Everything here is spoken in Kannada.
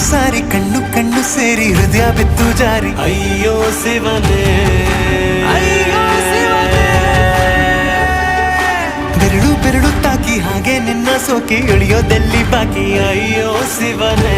ಸಾರಿ ಕಣ್ಣು ಕಣ್ಣು ಸೇರಿ ಹೃದಯ ಬಿತ್ತು ಜಾರಿ ಅಯ್ಯೋ ಶಿವನೇ ಬೆರಳು ಬೆರಳು ತಾಕಿ ಹಾಗೆ ನಿನ್ನ ಸೋಕಿ ಇಳಿಯೋದೆಲ್ಲಿ ಬಾಕಿ ಅಯ್ಯೋ ಶಿವನೇ